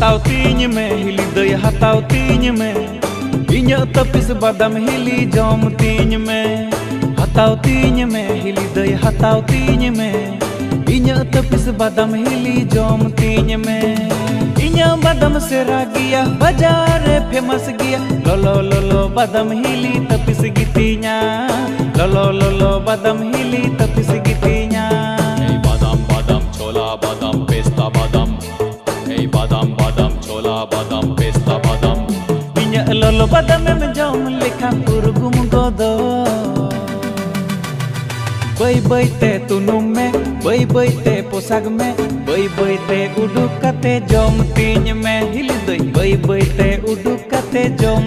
hataw tinya me hili day hataw tinya me inya tapis badam hili jom tinya me hataw tinya me hili day hataw tinya me inya tapis badam hili jom tinya me inya badam sera giya bazaar famous giya lolo lolo badam hili tapis gitinya lolo lolo badam hili tapis gitinya hey badam badam chola badam pesta badam hey badam badam chola badam pesta badam inya lolo badam em jom lekhan urgum godo bay bay te tunum me bay te posag me bay te uduk kate jom tinya me hili doi bay te uduk kate jom